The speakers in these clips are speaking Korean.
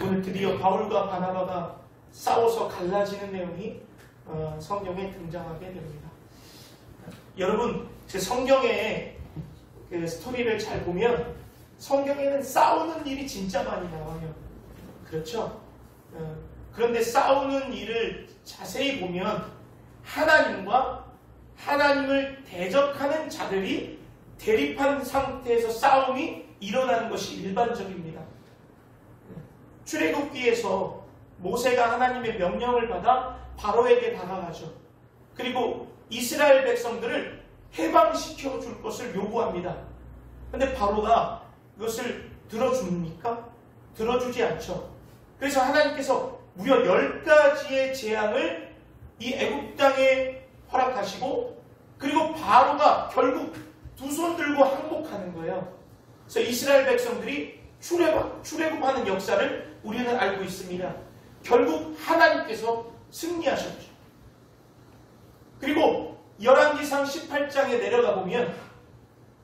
오늘 드디어 바울과 바나바가 싸워서 갈라지는 내용이 성경에 등장하게 됩니다. 여러분, 제 성경의 그 스토리를 잘 보면 성경에는 싸우는 일이 진짜 많이 나와요. 그렇죠? 그런데 싸우는 일을 자세히 보면 하나님과 하나님을 대적하는 자들이 대립한 상태에서 싸움이 일어나는 것이 일반적입니다. 출애굽기에서 모세가 하나님의 명령을 받아 바로에게 다가가죠. 그리고 이스라엘 백성들을 해방시켜 줄 것을 요구합니다. 그런데 바로가 그것을 들어줍니까? 들어주지 않죠. 그래서 하나님께서 무려 10가지의 재앙을 이 애굽 땅에 허락하시고, 그리고 바로가 결국 두 손 들고 항복하는 거예요. 그래서 이스라엘 백성들이 출애굽하는 역사를 우리는 알고 있습니다. 결국 하나님께서 승리하셨죠. 그리고 열왕기상 18장에 내려가 보면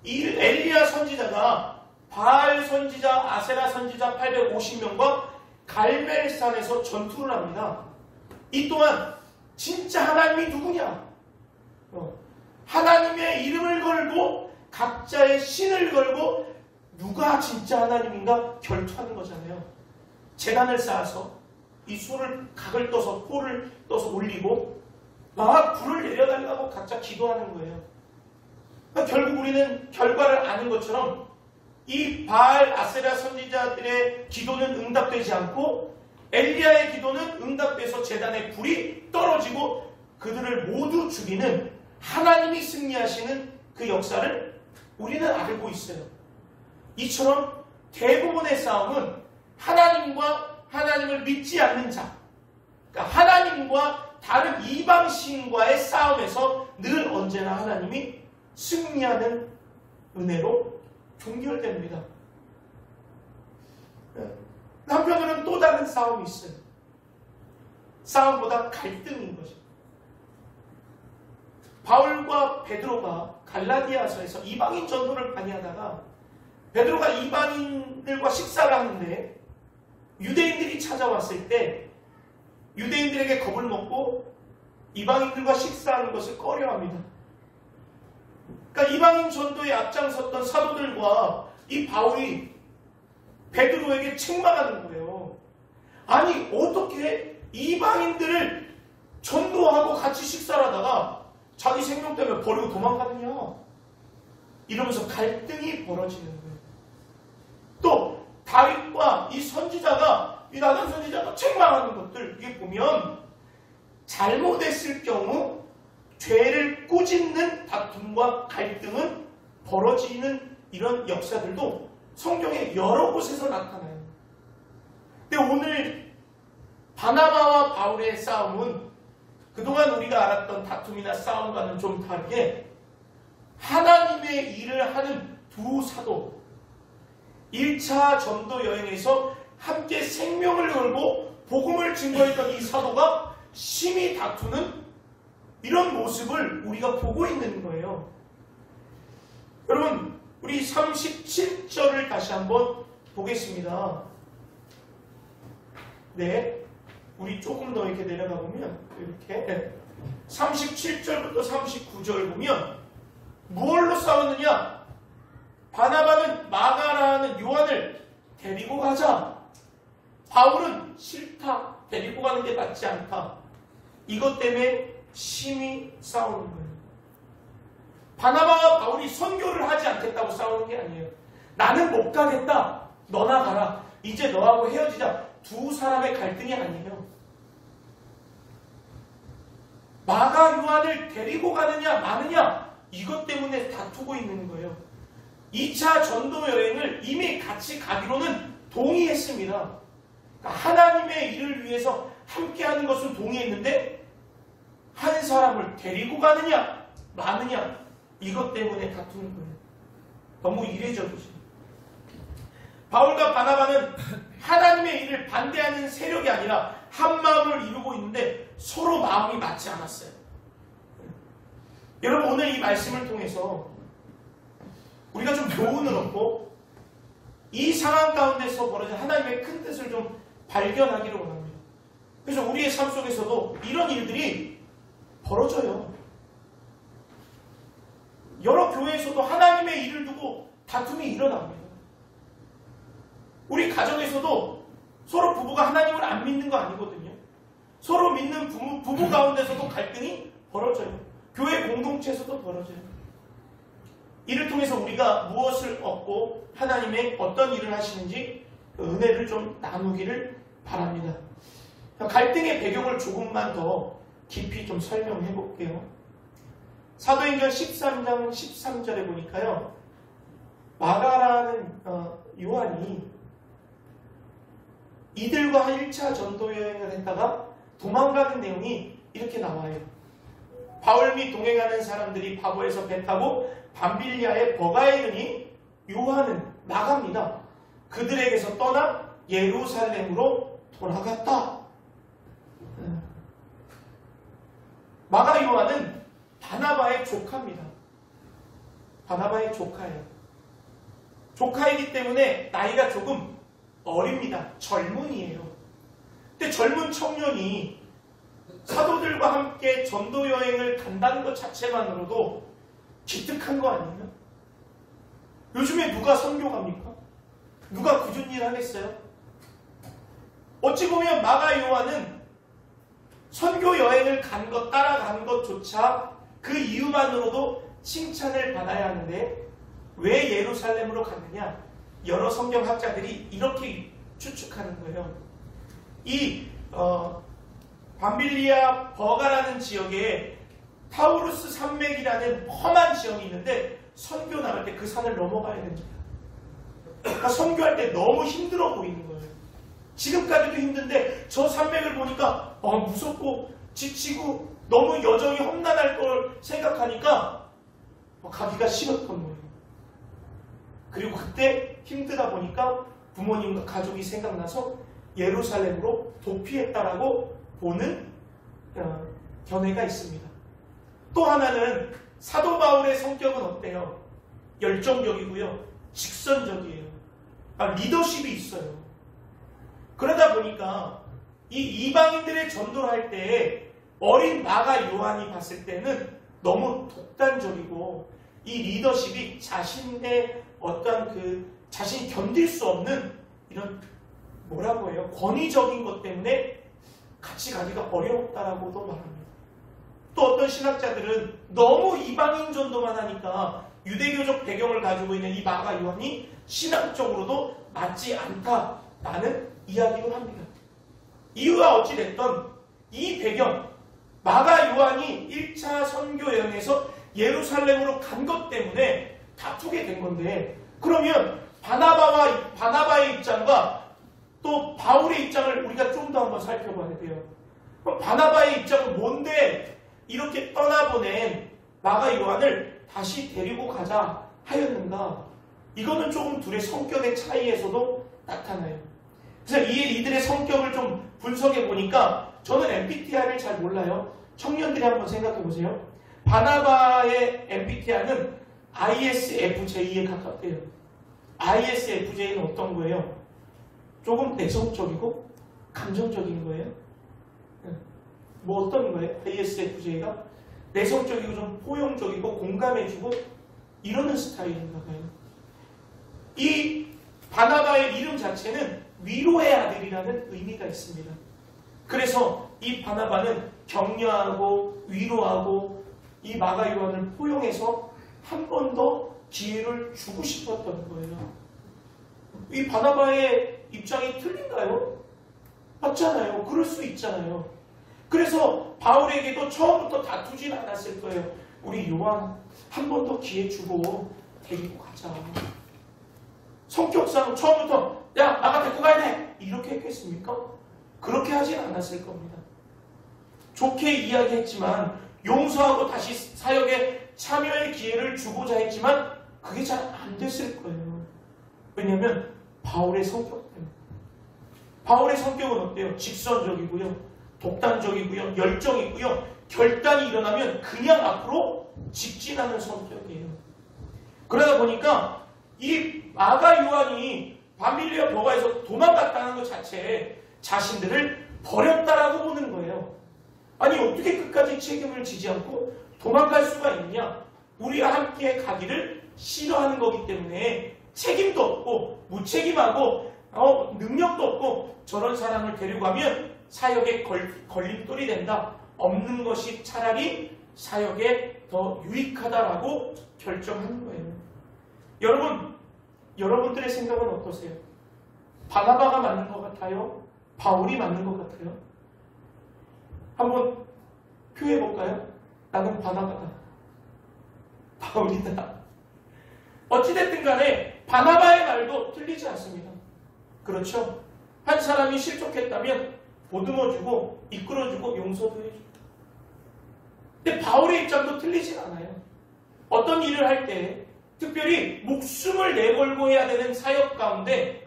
이 엘리야 선지자가 바알 선지자, 아세라 선지자 850명과 갈멜산에서 전투를 합니다. 이 또한 진짜 하나님이 누구냐? 하나님의 이름을 걸고 각자의 신을 걸고 누가 진짜 하나님인가 결투하는 거잖아요. 제단을 쌓아서 이 소를 각을 떠서 포를 떠서 올리고 막 불을 내려달라고 각자 기도하는 거예요. 그러니까 결국 우리는 결과를 아는 것처럼 이 바알 아세라 선지자들의 기도는 응답되지 않고 엘리야의 기도는 응답돼서 제단에 불이 떨어지고 그들을 모두 죽이는 하나님이 승리하시는 그 역사를 우리는 알고 있어요. 이처럼 대부분의 싸움은 하나님과 하나님을 믿지 않는 자, 그러니까 하나님과 다른 이방신과의 싸움에서 늘 언제나 하나님이 승리하는 은혜로 종결됩니다. 한편으로는 또 다른 싸움이 있어요. 싸움보다 갈등인 거죠. 바울과 베드로가 갈라디아서에서 이방인 전도를 많이 하다가 베드로가 이방인들과 식사를 하는데 유대인들이 찾아왔을 때 유대인들에게 겁을 먹고 이방인들과 식사하는 것을 꺼려합니다. 그러니까 이방인 전도에 앞장섰던 사도들과 이 바울이 베드로에게 책망하는 거예요. 아니 어떻게 이방인들을 전도하고 같이 식사를 하다가 자기 생명 때문에 버리고 도망가느냐, 이러면서 갈등이 벌어지는 거예요. 또 다윗과 이 선지자가, 이 나단 선지자가 책망하는 것들, 이게 보면 잘못했을 경우 죄를 꾸짖는 다툼과 갈등은 벌어지는 이런 역사들도 성경의 여러 곳에서 나타나요. 근데 오늘 바나바와 바울의 싸움은 그동안 우리가 알았던 다툼이나 싸움과는 좀 다르게 하나님의 일을 하는 두 사도, 1차 전도 여행에서 함께 생명을 걸고 복음을 증거했던 이 사도가 심히 다투는 이런 모습을 우리가 보고 있는 거예요. 여러분, 우리 37절을 다시 한번 보겠습니다. 네, 우리 조금 더 이렇게 내려가 보면 이렇게 37절부터 39절 보면 무엇로 싸웠느냐? 바나바는 마가라는 요한을 데리고 가자. 바울은 싫다. 데리고 가는 게 맞지 않다. 이것 때문에 심히 싸우는 거예요. 바나바와 바울이 선교를 하지 않겠다고 싸우는 게 아니에요. 나는 못 가겠다. 너나 가라. 이제 너하고 헤어지자. 두 사람의 갈등이 아니에요. 마가 요한을 데리고 가느냐 마느냐, 이것 때문에 다투고 있는 거예요. 2차 전도 여행을 이미 같이 가기로는 동의했습니다. 그러니까 하나님의 일을 위해서 함께하는 것은 동의했는데 한 사람을 데리고 가느냐 마느냐, 이것 때문에 다투는 거예요. 너무 이례적이죠. 바울과 바나바는 하나님의 일을 반대하는 세력이 아니라 한 마음을 이루고 있는데 서로 마음이 맞지 않았어요. 여러분, 오늘 이 말씀을 통해서 우리가 좀 교훈을 얻고 이 상황 가운데서 벌어진 하나님의 큰 뜻을 좀 발견하기를 원합니다. 그래서 우리의 삶 속에서도 이런 일들이 벌어져요. 여러 교회에서도 하나님의 일을 두고 다툼이 일어납니다. 우리 가정에서도 서로 부부가 하나님을 안 믿는 거 아니거든요. 서로 믿는 부부 가운데서도 갈등이 벌어져요. 교회 공동체에서도 벌어져요. 이를 통해서 우리가 무엇을 얻고 하나님의 어떤 일을 하시는지 그 은혜를 좀 나누기를 바랍니다. 갈등의 배경을 조금만 더 깊이 좀 설명해 볼게요. 사도행전 13장 13절에 보니까요. 마가라는 요한이 이들과 1차 전도 여행을 했다가 도망가는 내용이 이렇게 나와요. 바울 및 동행하는 사람들이 바보에서 배 타고 밤빌리아의 버가에 이르니 요한은 나갑니다. 그들에게서 떠나 예루살렘으로 돌아갔다. 마가 요한은 바나바의 조카입니다. 바나바의 조카예요. 조카이기 때문에 나이가 조금 어립니다. 젊은이에요. 근데 젊은 청년이 사도들과 함께 전도 여행을 간다는 것 자체만으로도 기특한 거 아니에요? 요즘에 누가 선교 갑니까? 누가 굳은 일 하겠어요? 어찌 보면 마가 요한은 선교 여행을 간 것, 따라간 것조차 그 이유만으로도 칭찬을 받아야 하는데 왜 예루살렘으로 갔느냐? 여러 성경학자들이 이렇게 추측하는 거예요. 이 밤빌리아 버가라는 지역에 타우루스 산맥이라는 험한 지역이 있는데 선교 나갈 때 그 산을 넘어가야 됩니다. 그러니까 선교할 때 너무 힘들어 보이는 거예요. 지금까지도 힘든데 저 산맥을 보니까 무섭고 지치고 너무 여정이 험난할 걸 생각하니까 가기가 싫었던 거예요. 그리고 그때 힘들다 보니까 부모님과 가족이 생각나서 예루살렘으로 도피했다라고 보는 견해가 있습니다. 또 하나는 사도 바울의 성격은 어때요? 열정적이고요. 직선적이에요. 리더십이 있어요. 그러다 보니까 이 이방인들의 전도를 할 때 어린 마가 요한이 봤을 때는 너무 독단적이고 이 리더십이 자신의 어떤 자신이 견딜 수 없는 이런 뭐라고 해요? 권위적인 것 때문에 같이 가기가 어려웠다라고도 말합니다. 또 어떤 신학자들은 너무 이방인 전도만 하니까 유대교적 배경을 가지고 있는 이 마가 요한이 신학적으로도 맞지 않다라는 이야기도 합니다. 이유가 어찌됐던 이 배경, 마가 요한이 1차 선교 여행에서 예루살렘으로 간 것 때문에 다투게 된 건데, 그러면 바나바의 입장과 또 바울의 입장을 우리가 좀 더 한번 살펴봐야 돼요. 그럼 바나바의 입장은 뭔데 이렇게 떠나보낸 마가 요한을 다시 데리고 가자 하였는가? 이거는 조금 둘의 성격의 차이에서도 나타나요. 그래서 이들의 성격을 좀 분석해 보니까 저는 MBTI를 잘 몰라요. 청년들이 한번 생각해 보세요. 바나바의 MBTI는 ISFJ에 가깝대요. ISFJ는 어떤 거예요? 조금 내성적이고 감정적인 거예요. 뭐 어떤 거예요? ISFJ가 내성적이고 좀 포용적이고 공감해주고 이러는 스타일인가 봐요. 이 바나바의 이름 자체는 위로의 아들이라는 의미가 있습니다. 그래서 이 바나바는 격려하고 위로하고 이 마가 요한을 포용해서 한 번 더 기회를 주고 싶었던 거예요. 이 바나바의 입장이 틀린가요? 맞잖아요. 그럴 수 있잖아요. 그래서 바울에게도 처음부터 다투진 않았을 거예요. 우리 요한 한 번 더 기회 주고 데리고 가자. 성격상 처음부터 야 나가 데리고 가야 돼 이렇게 했겠습니까? 그렇게 하진 않았을 겁니다. 좋게 이야기했지만 용서하고 다시 사역에 참여의 기회를 주고자 했지만 그게 잘 안 됐을 거예요. 왜냐하면 바울의 성격 때문에. 바울의 성격은 어때요? 직선적이고요. 독단적이고요. 열정이고요. 결단이 일어나면 그냥 앞으로 직진하는 성격이에요. 그러다 보니까 이 마가 요한이 밤빌리아 버가에서 도망갔다는 것 자체에 자신들을 버렸다라고 보는 거예요. 아니 어떻게 끝까지 책임을 지지 않고 도망갈 수가 있냐? 우리와 함께 가기를 싫어하는 거기 때문에 책임도 없고 무책임하고 능력도 없고 저런 사람을 데리고 가면 사역에 걸림돌이 된다. 없는 것이 차라리 사역에 더 유익하다라고 결정하는 거예요. 여러분, 여러분들의 생각은 어떠세요? 바나바가 맞는 것 같아요? 바울이 맞는 것 같아요? 한번 표해볼까요? 나는 바나바다. 바울이다. 어찌됐든 간에 바나바의 말도 틀리지 않습니다. 그렇죠? 한 사람이 실족했다면 보듬어주고 이끌어주고 용서도 해주고. 근데 바울의 입장도 틀리지 않아요. 어떤 일을 할 때 특별히 목숨을 내걸고 해야 되는 사역 가운데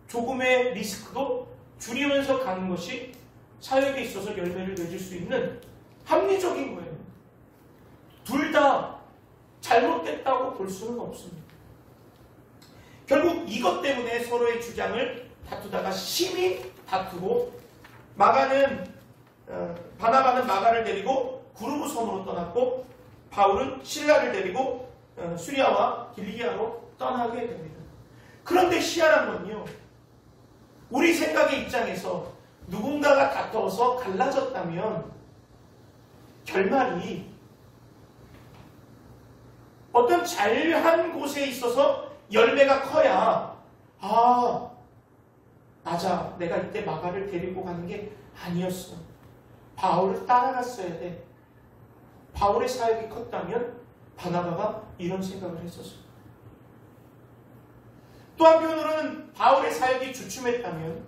조금의 리스크도 줄이면서 가는 것이 사역에 있어서 열매를 맺을 수 있는 합리적인 거예요. 둘 다 잘못됐다고 볼 수는 없습니다. 결국 이것 때문에 서로의 주장을 다투다가 심히 다투고 바나바는 마가를 데리고 구르브 섬으로 떠났고 바울은 실라를 데리고 수리아와 길리기아로 떠나게 됩니다. 그런데 희한한 건요. 우리 생각의 입장에서 누군가가 다퉈서 갈라졌다면 결말이 어떤 잘한 곳에 있어서 열매가 커야 맞아. 내가 이때 마가를 데리고 가는 게 아니었어. 바울을 따라갔어야 돼. 바울의 사역이 컸다면 바나바가 이런 생각을 했었어요. 또 한편으로는 바울의 사역이 주춤했다면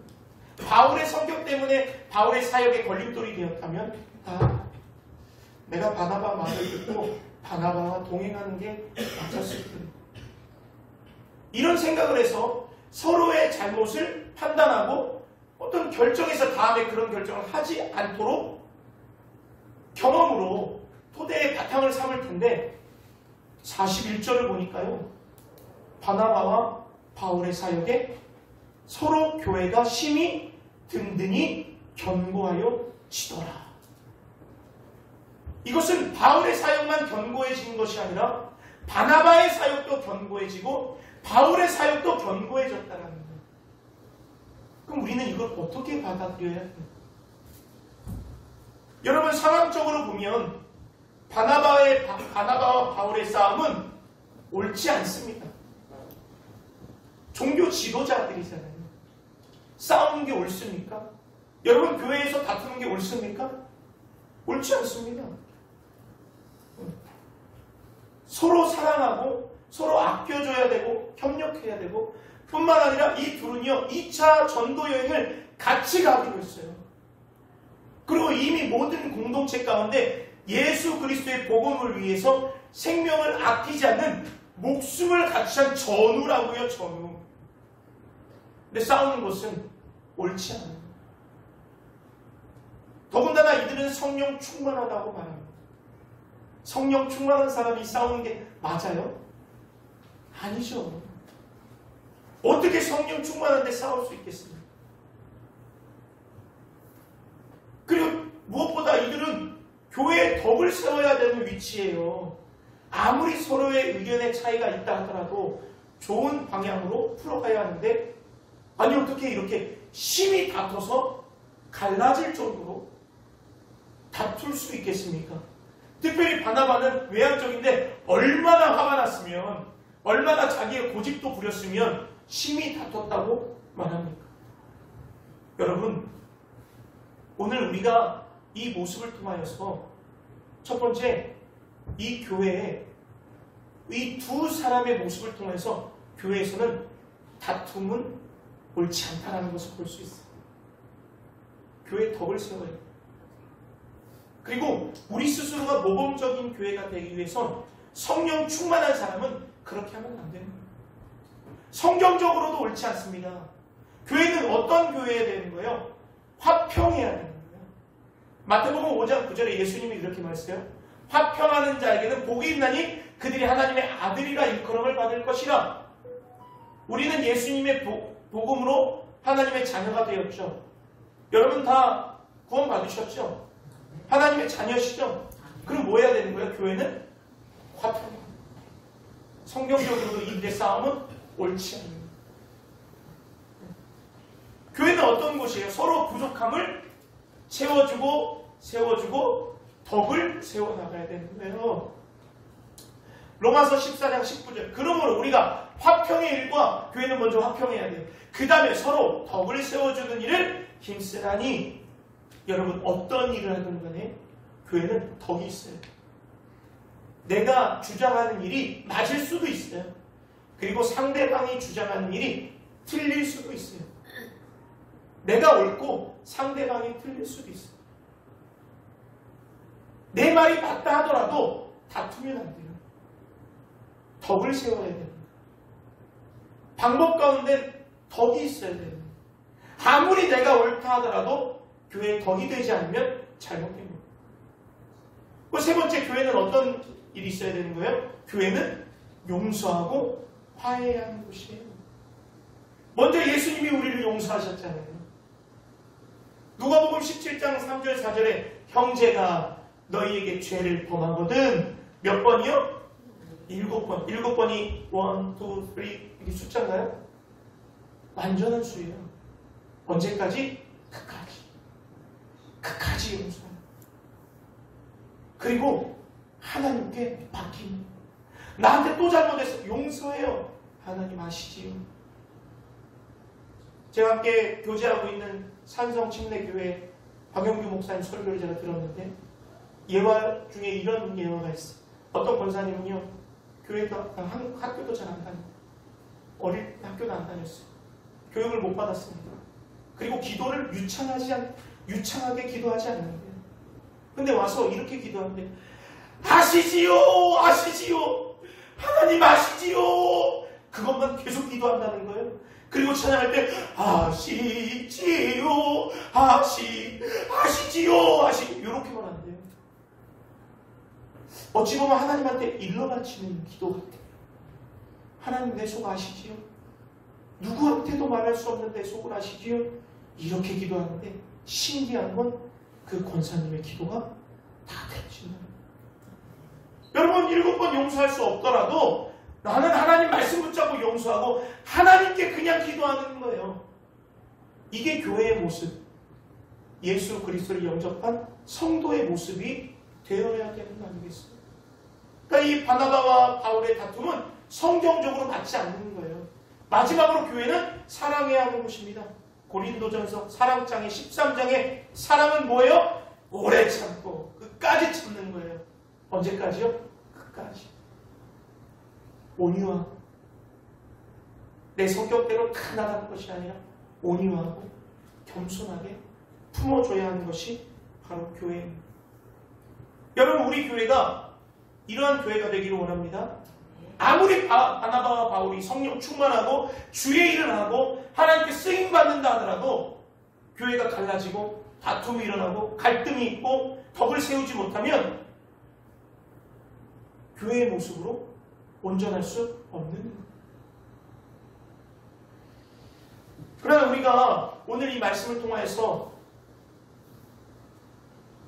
바울의 성격 때문에 바울의 사역에 걸림돌이 되었다면 내가 바나바 말을 듣고 바나바와 동행하는 게 맞았을 텐데. 이런 생각을 해서 서로의 잘못을 판단하고 어떤 결정에서 다음에 그런 결정을 하지 않도록 경험으로 토대의 바탕을 삼을 텐데 41절을 보니까요. 바나바와 바울의 사역에 서로 교회가 심히 든든히 견고하여 지더라. 이것은 바울의 사역만 견고해진 것이 아니라 바나바의 사역도 견고해지고 바울의 사역도 견고해졌다는 거예요. 그럼 우리는 이걸 어떻게 받아들여야 해요? 여러분 상황적으로 보면 바나바와 바울의 싸움은 옳지 않습니다. 종교 지도자들이잖아요. 싸우는 게 옳습니까? 여러분 교회에서 다투는 게 옳습니까? 옳지 않습니다. 서로 사랑하고 서로 아껴줘야 되고 협력해야 되고 뿐만 아니라 이 둘은요 2차 전도 여행을 같이 가기로 했어요. 그리고 이미 모든 공동체 가운데 예수 그리스도의 복음을 위해서 생명을 아끼지 않는 목숨을 같이 한 전우라고요. 전우. 근데 싸우는 것은 옳지 않아요. 더군다나 이들은 성령 충만하다고 말합니다. 성령 충만한 사람이 싸우는 게 맞아요? 아니죠. 어떻게 성령 충만한데 싸울 수 있겠습니까? 그리고 무엇보다 이들은 교회에 덕을 세워야 되는 위치예요. 아무리 서로의 의견의 차이가 있다 하더라도 좋은 방향으로 풀어가야 하는데 아니 어떻게 이렇게 심히 다퉈서 갈라질 정도로 다툴 수 있겠습니까? 특별히 바나바는 외향적인데 얼마나 화가 났으면 얼마나 자기의 고집도 부렸으면 심히 다퉜다고 말합니까? 여러분 오늘 우리가 이 모습을 통하여서 첫 번째 이 교회에 이 두 사람의 모습을 통해서 교회에서는 다툼은 옳지 않다는 것을 볼 수 있어요. 교회에 덕을 세워야 돼요. 그리고 우리 스스로가 모범적인 교회가 되기 위해선 성령 충만한 사람은 그렇게 하면 안 됩니다. 성경적으로도 옳지 않습니다. 교회는 어떤 교회여야 되는 거예요? 화평해야 되는 거예요. 마태복음 5장 9절에 예수님이 이렇게 말했어요. 화평하는 자에게는 복이 있나니 그들이 하나님의 아들이라 일컬음을 받을 것이라. 우리는 예수님의 복음으로 하나님의 자녀가 되었죠. 여러분 다 구원 받으셨죠? 하나님의 자녀시죠? 그럼 뭐 해야 되는 거예요? 교회는 화평. 성경적으로도 이들의 싸움은 옳지 않은 거예요. 교회는 어떤 곳이에요? 서로 부족함을 채워주고 세워주고 덕을 세워나가야 되는 거예요. 로마서 14장 19절. 그러므로 우리가 화평의 일과 교회는 먼저 화평해야 돼요. 그 다음에 서로 덕을 세워주는 일을 힘쓰라니. 여러분 어떤 일을 하든 간에 교회는 덕이 있어요. 내가 주장하는 일이 맞을 수도 있어요. 그리고 상대방이 주장하는 일이 틀릴 수도 있어요. 내가 옳고 상대방이 틀릴 수도 있어요. 내 말이 맞다 하더라도 다투면 안 돼요. 덕을 세워야 됩니다. 방법 가운데 덕이 있어야 돼요. 아무리 내가 옳다 하더라도 교회에 덕이 되지 않으면 잘못된 거예요. 세 번째, 교회는 어떤 일이 있어야 되는 거예요? 교회는 용서하고 화해하는 곳이에요. 먼저 예수님이 우리를 용서하셨잖아요. 누가복음 17장 3절 4절에 형제가 너희에게 죄를 범하거든 몇 번이요? 7번. 7번이 1, 2, 3 이게 숫자인가요? 완전한 수예요. 언제까지? 끝까지 용서해요. 그리고 하나님께 맡깁니다. 나한테 또 잘못했어. 용서해요. 하나님 아시지요. 제가 함께 교제하고 있는 산성침례교회 박영규 목사님 설교를 제가 들었는데 예화 중에 이런 예화가 있어요. 어떤 권사님은요, 교회도 학교도 잘 안 다니고 어릴 때 학교도 안 다녔어요. 교육을 못 받았습니다. 그리고 기도를 유창하게 기도하지 않는 거예요. 근데 와서 이렇게 기도하는데 아시지요, 하나님 아시지요. 그것만 계속 기도한다는 거예요. 그리고 찬양할 때 아시지요, 아시지요 이렇게만 안 돼요. 어찌 보면 하나님한테 일러 바치는 기도 같아요. 하나님 내 속 아시지요? 누구한테도 말할 수 없는 내 속을 아시지요? 이렇게 기도하는데 신기한 건 그 권사님의 기도가 다 되어지는 거예요. 여러분 7번 용서할 수 없더라도 나는 하나님 말씀 붙잡고 용서하고 하나님께 그냥 기도하는 거예요. 이게 교회의 모습, 예수 그리스도를 영접한 성도의 모습이 되어야 되는 거 아니겠어요? 그러니까 이 바나바와 바울의 다툼은 성경적으로 맞지 않는 거예요. 마지막으로 교회는 사랑해야 하는 것입니다. 고린도전서 사랑장의 13장에 사랑은 뭐예요? 오래 참고 끝까지 참는 거예요. 언제까지요? 끝까지. 온유하고 내 성격대로 다 나가는 것이 아니라 온유하고 겸손하게 품어줘야 하는 것이 바로 교회입니다. 여러분 우리 교회가 이러한 교회가 되기를 원합니다. 아무리 바나바와 바울이 성령 충만하고 주의 일을 하고 하나님께 쓰임받는다 하더라도 교회가 갈라지고 다툼이 일어나고 갈등이 있고 덕을 세우지 못하면 교회의 모습으로 온전할 수 없는 거예요. 그러나 우리가 오늘 이 말씀을 통하여서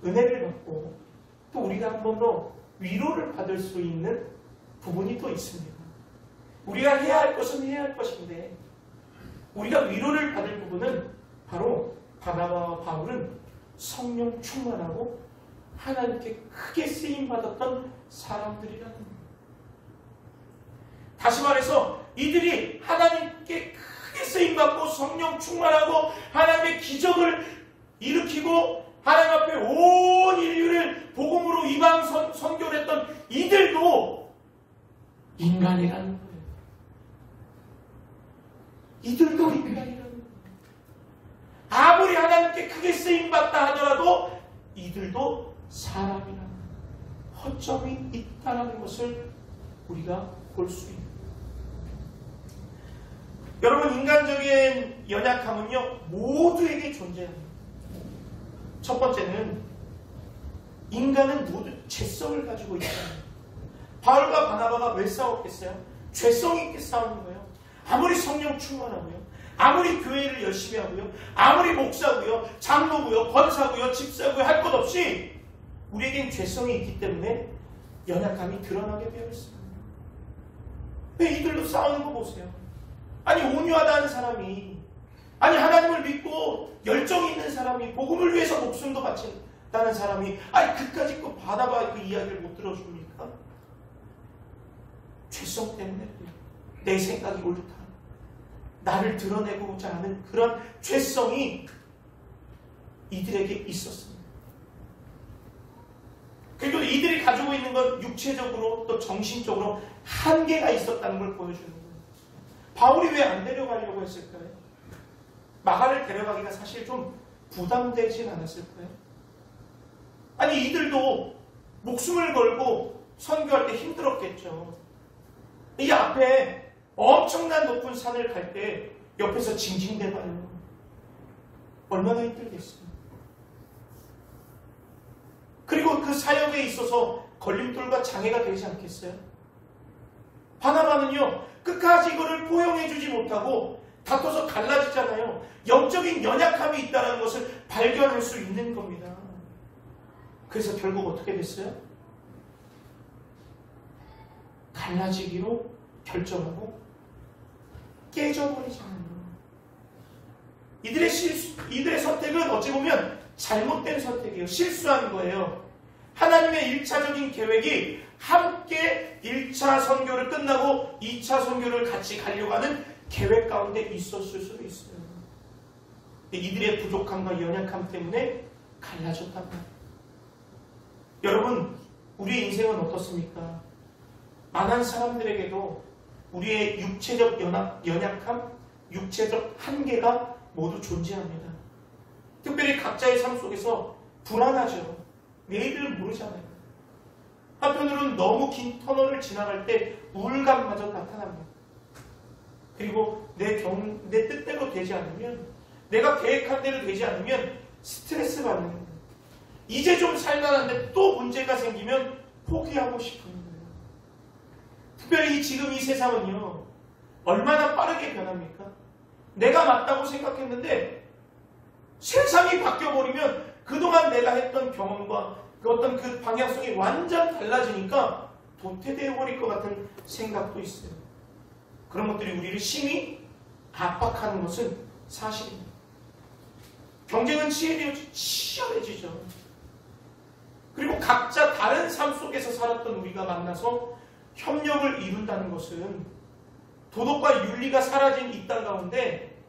은혜를 받고 또 우리가 한 번 더 위로를 받을 수 있는 부분이 또 있습니다. 우리가 해야 할 것은 해야 할 것인데 우리가 위로를 받을 부분은 바로 바나바와 바울은 성령 충만하고 하나님께 크게 쓰임받았던 사람들이라는 거예요. 다시 말해서 이들이 하나님께 크게 쓰임받고 성령 충만하고 하나님의 기적을 일으키고 하나님 앞에 온 인류를 복음으로 이방 선교를 했던 이들도 인간이라는 거예요. 이들도 인간이라는 거예요. 아무리 하나님께 크게 쓰임받다 하더라도 이들도 사람이라는 거예요. 허점이 있다는 것을 우리가 볼 수 있는 거예요. 여러분 인간적인 연약함은요 모두에게 존재합니다. 첫 번째는 인간은 모두 죄성을 가지고 있잖아요. 바울과 바나바가 왜 싸웠겠어요? 죄성 있게 싸우는 거예요. 아무리 성령 충만하고요. 아무리 교회를 열심히 하고요, 아무리 목사고요, 장로고요, 권사고요, 집사고요 할 것 없이 우리에겐 죄성이 있기 때문에 연약함이 드러나게 되어 있습니다. 왜 이들로 싸우는 거 보세요. 아니 온유하다는 사람이, 아니 하나님을 믿고 열정이 있는 사람이, 복음을 위해서 목숨도 바친다는 사람이 아니 그까짓 거 받아봐 그 이야기를 못 들어줍니까? 죄성 때문에 내 생각이 옳다, 나를 드러내고자 하는 그런 죄성이 이들에게 있었습니다. 그리고 이들이 가지고 있는 건 육체적으로 또 정신적으로 한계가 있었다는 걸 보여주는 거예요. 바울이 왜 안 데려가려고 했을까요? 마가를 데려가기가 사실 좀 부담되진 않았을까요? 아니 이들도 목숨을 걸고 선교할 때 힘들었겠죠. 이 앞에 엄청난 높은 산을 갈 때 옆에서 징징대봐요. 얼마나 힘들겠어요. 그리고 그 사역에 있어서 걸림돌과 장애가 되지 않겠어요? 바나바는요, 끝까지 이거를 포용해주지 못하고 다퉈서 갈라지잖아요. 영적인 연약함이 있다는 것을 발견할 수 있는 겁니다. 그래서 결국 어떻게 됐어요? 갈라지기로 결정하고 깨져버리잖아요. 이들의 선택은 어찌 보면 잘못된 선택이에요. 실수한 거예요. 하나님의 1차적인 계획이 함께 1차 선교를 끝나고 2차 선교를 같이 가려고 하는 계획 가운데 있었을 수도 있어요. 이들의 부족함과 연약함 때문에 갈라졌단 말이에요. 여러분, 우리의 인생은 어떻습니까? 많은 사람들에게도 우리의 육체적 연약함, 육체적 한계가 모두 존재합니다. 특별히 각자의 삶 속에서 불안하죠. 내일을 모르잖아요. 한편으로는 너무 긴 터널을 지나갈 때 우울감마저 나타납니다. 그리고 내 뜻대로 되지 않으면, 내가 계획한 대로 되지 않으면 스트레스 받는 거예요. 이제 좀 살만한데 또 문제가 생기면 포기하고 싶은 거예요. 특별히 지금 이 세상은요, 얼마나 빠르게 변합니까? 내가 맞다고 생각했는데 세상이 바뀌어버리면 그동안 내가 했던 경험과 어떤 그 방향성이 완전 달라지니까 도태되어버릴 것 같은 생각도 있어요. 그런 것들이 우리를 심히 압박하는 것은 사실입니다. 경쟁은 치열해지죠. 그리고 각자 다른 삶 속에서 살았던 우리가 만나서 협력을 이룬다는 것은 도덕과 윤리가 사라진 이 땅 가운데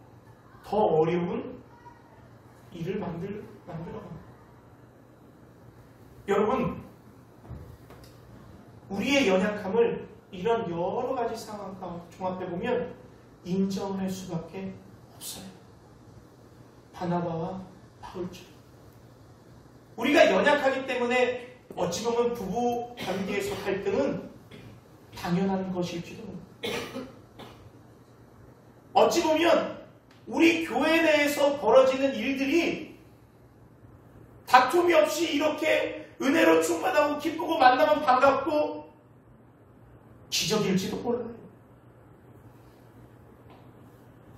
더 어려운 일을 만들어갑니다. 여러분, 우리의 연약함을 이런 여러 가지 상황 가운데 종합해보면 인정할 수밖에 없어요. 바나바와 바울처럼. 우리가 연약하기 때문에 어찌 보면 부부 관계에서 갈등은 당연한 것일지도 모릅니다. 어찌 보면 우리 교회 내에서 벌어지는 일들이 다툼이 없이 이렇게 은혜로 충만하고 기쁘고 만나면 반갑고 기적일지도 몰라요.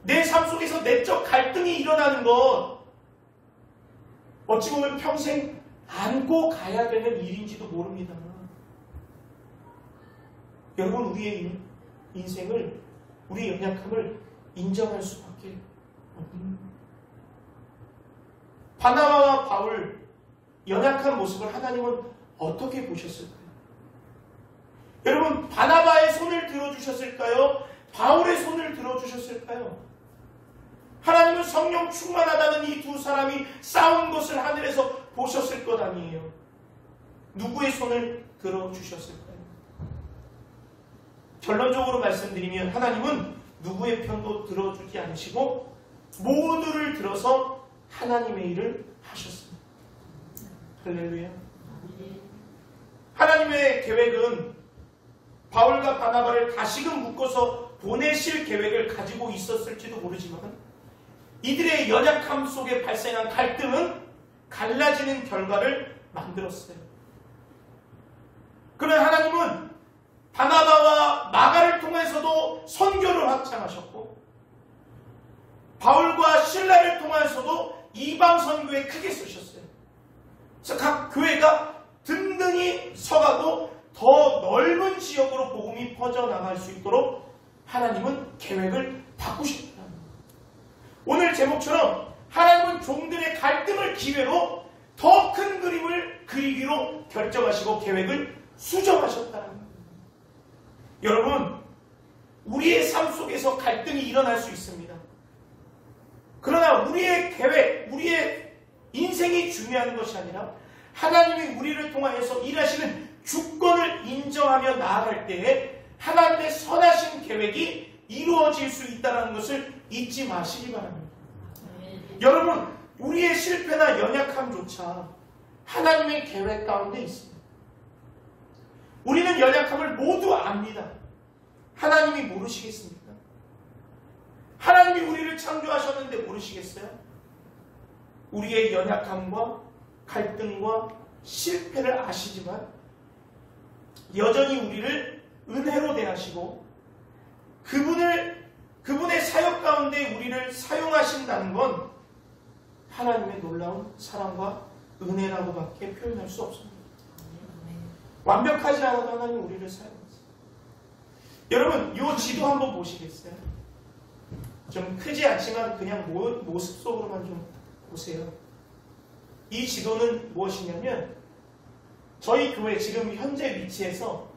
내 삶 속에서 내적 갈등이 일어나는 것, 어찌 보면 평생 안고 가야 되는 일인지도 모릅니다. 여러분, 우리의 인생을, 우리의 연약함을 인정할 수밖에 없는 거예요. 바나바와 바울, 연약한 모습을 하나님은 어떻게 보셨을까요? 여러분, 바나바의 손을 들어주셨을까요? 바울의 손을 들어주셨을까요? 하나님은 성령 충만하다는 이 두 사람이 싸운 것을 하늘에서 보셨을 것 아니에요. 누구의 손을 들어주셨을까요? 결론적으로 말씀드리면 하나님은 누구의 편도 들어주지 않으시고 모두를 들어서 하나님의 일을 하셨습니다. 할렐루야. 하나님의 계획은 바울과 바나바를 다시금 묶어서 보내실 계획을 가지고 있었을지도 모르지만 이들의 연약함 속에 발생한 갈등은 갈라지는 결과를 만들었어요. 그러나 하나님은 바나바와 마가를 통해서도 선교를 확장하셨고 바울과 신라를 통해서도 이방 선교에 크게 쓰셨어요. 그래서 각 교회가 든든히 서가고 더 넓은 지역으로 복음이 퍼져나갈 수 있도록 하나님은 계획을 바꾸셨다. 오늘 제목처럼 하나님은 종들의 갈등을 기회로 더 큰 그림을 그리기로 결정하시고 계획을 수정하셨다는 겁니다. 여러분, 우리의 삶 속에서 갈등이 일어날 수 있습니다. 그러나 우리의 계획, 우리의 인생이 중요한 것이 아니라 하나님이 우리를 통하여서 일하시는 주권을 인정하며 나아갈 때에 하나님의 선하신 계획이 이루어질 수 있다는 것을 잊지 마시기 바랍니다. 여러분, 우리의 실패나 연약함조차 하나님의 계획 가운데 있습니다. 우리는 연약함을 모두 압니다. 하나님이 모르시겠습니까? 하나님이 우리를 창조하셨는데 모르시겠어요? 우리의 연약함과 갈등과 실패를 아시지만 여전히 우리를 은혜로 대하시고 그분의 사역 가운데 우리를 사용하신다는 건 하나님의 놀라운 사랑과 은혜라고밖에 표현할 수 없습니다. 완벽하지 않아도 하나님 우리를 사용하세요. 여러분, 이 지도 한번 보시겠어요? 좀 크지 않지만 그냥 모습 속으로만 좀 보세요. 이 지도는 무엇이냐면 저희 교회 지금 현재 위치에서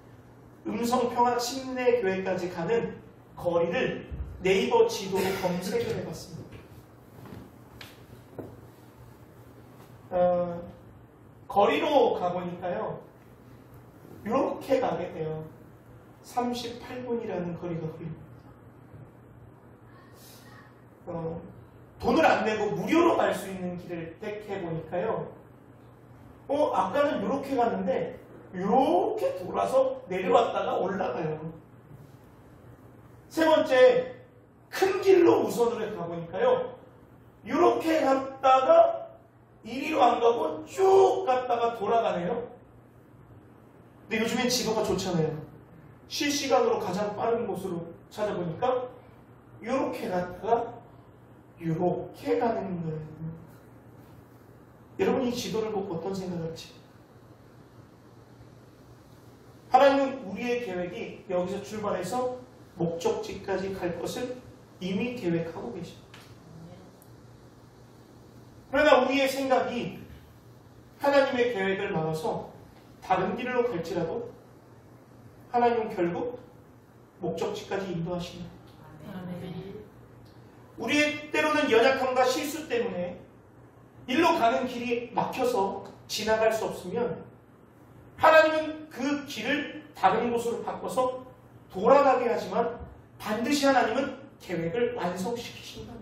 음성평화 침례교회까지 가는 거리를 네이버 지도로 검색을 해봤습니다. 거리로 가보니까요, 이렇게 가게 돼요. 38분이라는 거리가 걸립니다. 돈을 안 내고 무료로 갈 수 있는 길을 택해보니까요, 아까는 이렇게 갔는데 이렇게 돌아서 내려왔다가 올라가요. 세 번째, 큰 길로 우선으로 가보니까요, 이렇게 갔다가 이리로 안 가고 쭉 갔다가 돌아가네요. 근데 요즘엔 지도가 좋잖아요. 실시간으로 가장 빠른 곳으로 찾아보니까 이렇게 갔다가 이렇게 가는 거예요. 여러분, 이 지도를 보고 어떤 생각을 할지. 하나님은 우리의 계획이 여기서 출발해서 목적지까지 갈 것을 이미 계획하고 계십니다. 그러나 우리의 생각이 하나님의 계획을 막아서 다른 길로 갈지라도 하나님은 결국 목적지까지 인도하십니다. 우리의 때로는 연약함과 실수 때문에 일로 가는 길이 막혀서 지나갈 수 없으면 하나님은 그 길을 다른 곳으로 바꿔서 돌아가게 하지만 반드시 하나님은 계획을 완성시키신다.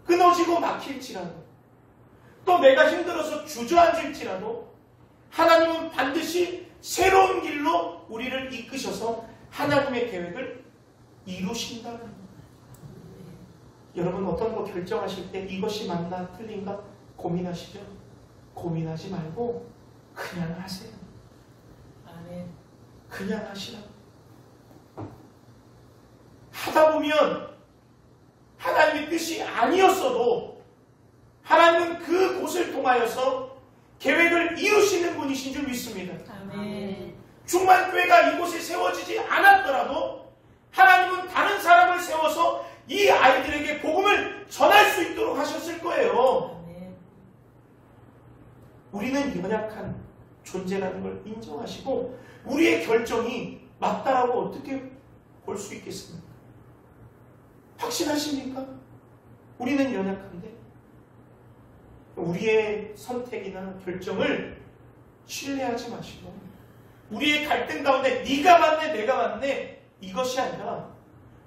끊어지고 막힐지라도 또 내가 힘들어서 주저앉을지라도 하나님은 반드시 새로운 길로 우리를 이끄셔서 하나님의 계획을 이루신다는 겁니다. 여러분, 어떤 거 결정하실 때 이것이 맞나 틀린가 고민하시죠? 고민하지 말고 그냥 하세요. 그냥 하시라고. 하다 보면 하나님의 뜻이 아니었어도 하나님은 그곳을 통하여서 계획을 이루시는 분이신 줄 믿습니다. 중만교회가 이곳에 세워지지 않았더라도 하나님은 다른 사람을 세워서 이 아이들에게 복음을 전할 수 있도록 하셨을 거예요. 우리는 연약한 존재라는 걸 인정하시고 우리의 결정이 맞다라고 어떻게 볼 수 있겠습니까? 확신하십니까? 우리는 연약한데 우리의 선택이나 결정을 신뢰하지 마시고 우리의 갈등 가운데 네가 맞네 내가 맞네 이것이 아니라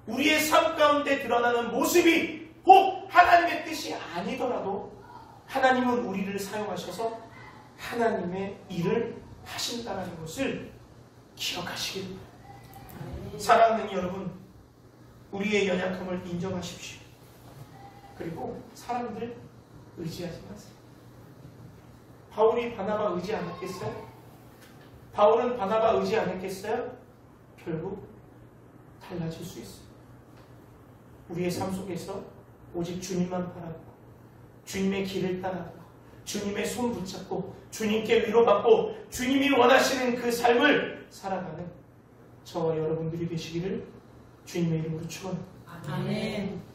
우리의 삶 가운데 드러나는 모습이 혹 하나님의 뜻이 아니더라도 하나님은 우리를 사용하셔서 하나님의 일을 하신다는 것을 기억하시길 바랍니다. 사랑하는 여러분, 우리의 연약함을 인정하십시오. 그리고 사람들 의지하지 마세요. 바울이 바나바 의지 안 했겠어요? 바울은 바나바 의지 안 했겠어요? 결국 달라질 수 있어요. 우리의 삶 속에서 오직 주님만 바라보고 주님의 길을 따라가 주님의 손 붙잡고 주님께 위로받고 주님이 원하시는 그 삶을 살아가는 저와 여러분들이 되시기를 주님의 이름으로 축원합니다. 아멘.